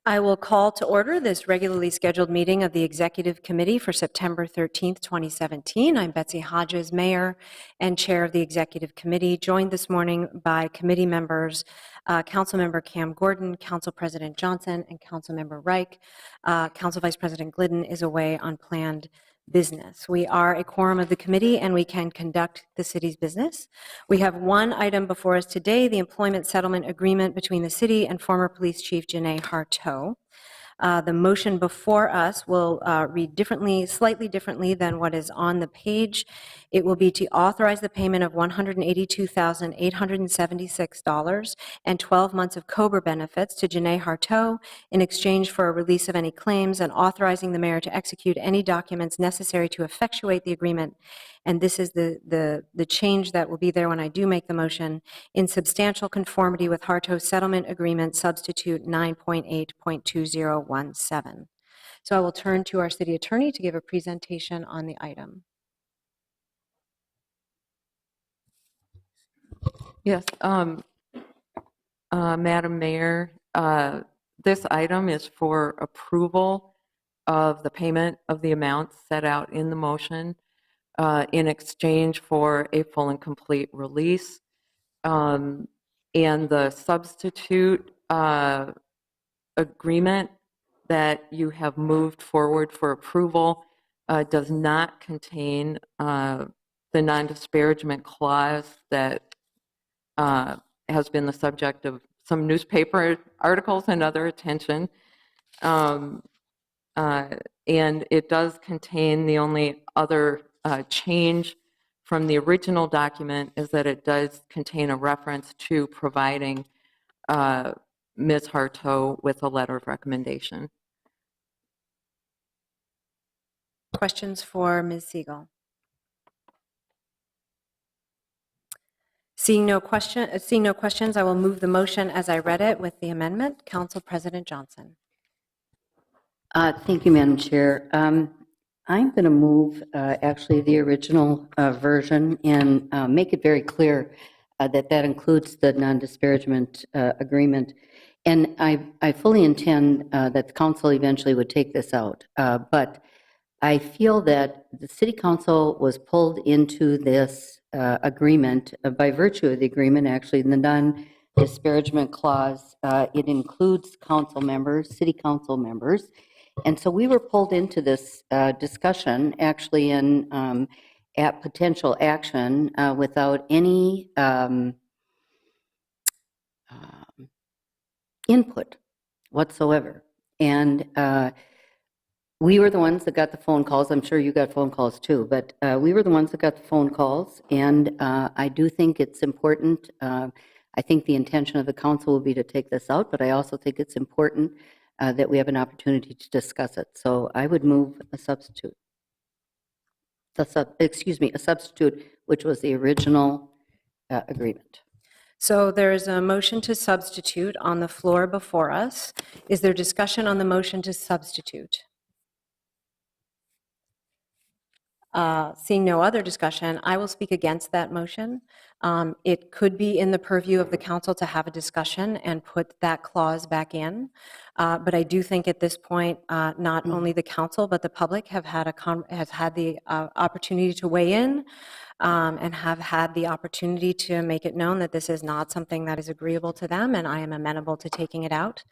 I will call to order this regularly scheduled meeting of the Executive Committee for September 13th, 2017. I'm Betsy Hodges, Mayor and Chair of the Executive Committee, joined this morning by committee members, Councilmember Cam Gordon, Council President Johnson, and Councilmember Reich. Council Vice President Glidden is away on planned business. We are a quorum of the committee and we can conduct the city's business. We have one item before us today, the employment settlement agreement between the city and former police chief Janeé Hartea. The motion before us will read slightly differently than what is on the page. It will be to authorize the payment of $182,876 and 12 months of COBRA benefits to Janeé Hartea in exchange for a release of any claims and authorizing the mayor to execute any documents necessary to effectuate the agreement. And this is the change that will be there when I do make the motion. In substantial conformity with Hartea's settlement agreement, substitute 9.8.2017. So I will turn to our city attorney to give a presentation on the item. Yes, Madam Mayor, this item is for approval of the payment of the amounts set out in the motion in exchange for a full and complete release. And the substitute agreement that you have moved forward for approval does not contain the non-disparagement clause that has been the subject of some newspaper articles and other attention. And it does contain the only other change from the original document is that it does contain a reference to providing Ms. Hartea with a letter of recommendation. Questions for Ms. Siegel? Seeing no questions, I will move the motion as I read it with the amendment. Council President Johnson. Thank you, Madam Chair. I'm going to move actually the original version and make it very clear that includes the non-disparagement agreement. And I fully intend that the council eventually would take this out. But I feel that the city council was pulled into this agreement by virtue of the agreement, actually, in the non-disparagement clause. It includes council members, city council members. And so we were pulled into this discussion, actually, in at potential action without any input whatsoever. And we were the ones that got the phone calls. I'm sure you got phone calls too, but we were the ones that got the phone calls. And I do think it's important. I think the intention of the council will be to take this out, but I also think it's important that we have an opportunity to discuss it. So I would move a substitute. A substitute, which was the original agreement. So there is a motion to substitute on the floor before us. Is there discussion on the motion to substitute? Seeing no other discussion, I will speak against that motion. It could be in the purview of the council to have a discussion and put that clause back in. But I do think at this point, not only the council, but the public have had the opportunity to weigh in and have had the opportunity to make it known that this is not something that is agreeable to them, and I am amenable to taking it out.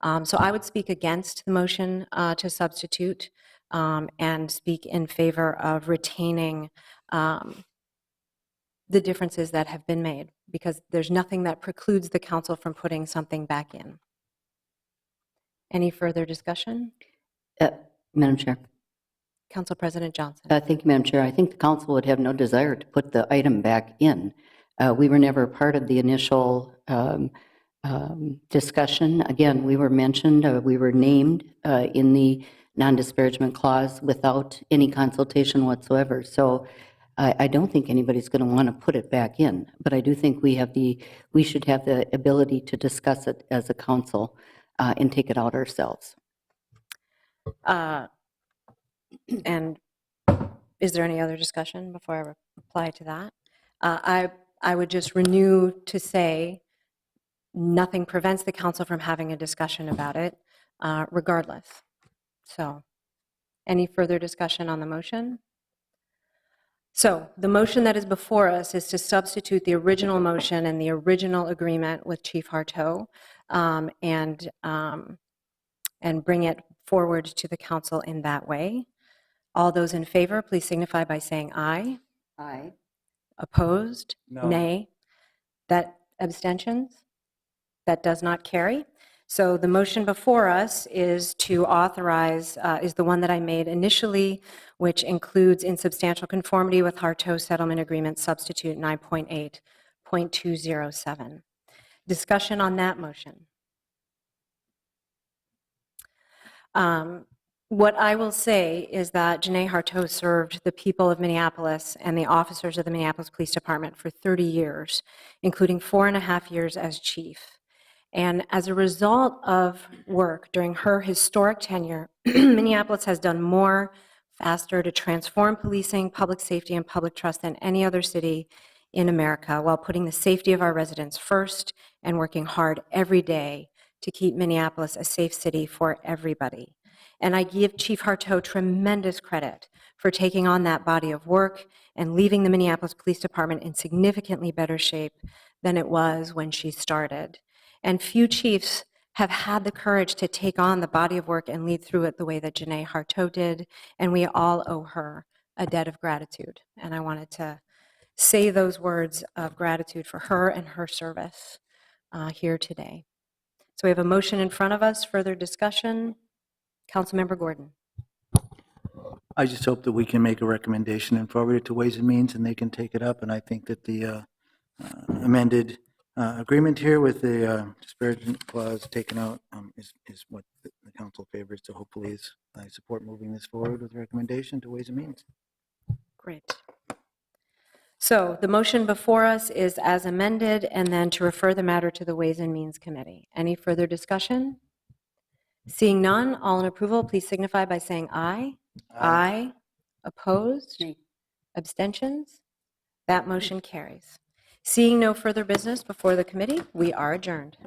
So I would speak against the motion to substitute. And speak in favor of retaining the differences that have been made, because there's nothing that precludes the council from putting something back in. Any further discussion? Madam Chair. Council President Johnson. Thank you, Madam Chair. I think the council would have no desire to put the item back in. We were never part of the initial discussion. Again, we were mentioned, we were named in the non-disparagement clause without any consultation whatsoever. So I don't think anybody's going to want to put it back in, but I do think we should have the ability to discuss it as a council and take it out ourselves. And is there any other discussion before I reply to that? I would just renew to say nothing prevents the council from having a discussion about it. regardless. So, any further discussion on the motion? So, the motion that is before us is to substitute the original motion and the original agreement with Chief Hartea, and bring it forward to the council in that way. All those in favor, please signify by saying aye. Aye. Opposed? No. Nay. That abstentions? That does not carry. So the motion before us is to authorize, is the one that I made initially, which includes in substantial conformity with Hartea Settlement Agreement Substitute 9.8.207. Discussion on that motion. What I will say is that Janeé Hartea served the people of Minneapolis and the officers of the Minneapolis Police Department for 30 years, including 4.5 years as chief. And as a result of work during her historic tenure, Minneapolis has done more faster to transform policing, public safety, and public trust than any other city in America, while putting the safety of our residents first and working hard every day to keep Minneapolis a safe city for everybody. And I give Chief Hartea tremendous credit for taking on that body of work and leaving the Minneapolis Police Department in significantly better shape than it was when she started. And few chiefs have had the courage to take on the body of work and lead through it the way that Janeé Hartea did, and we all owe her a debt of gratitude. And I wanted to say those words of gratitude for her and her service here today. So we have a motion in front of us. Further discussion? Councilmember Gordon. I just hope that we can make a recommendation and forward it to Ways and Means, and they can take it up. And I think that the amended agreement here with the disparagement clause taken out is what the council favors. So hopefully I support moving this forward with recommendation to Ways and Means. Great. So the motion before us is as amended, and then to refer the matter to the Ways and Means Committee. Any further discussion? Seeing none, all in approval, please signify by saying aye. Aye. Opposed? Nay. Abstentions? That motion carries. Seeing no further business before the committee, we are adjourned.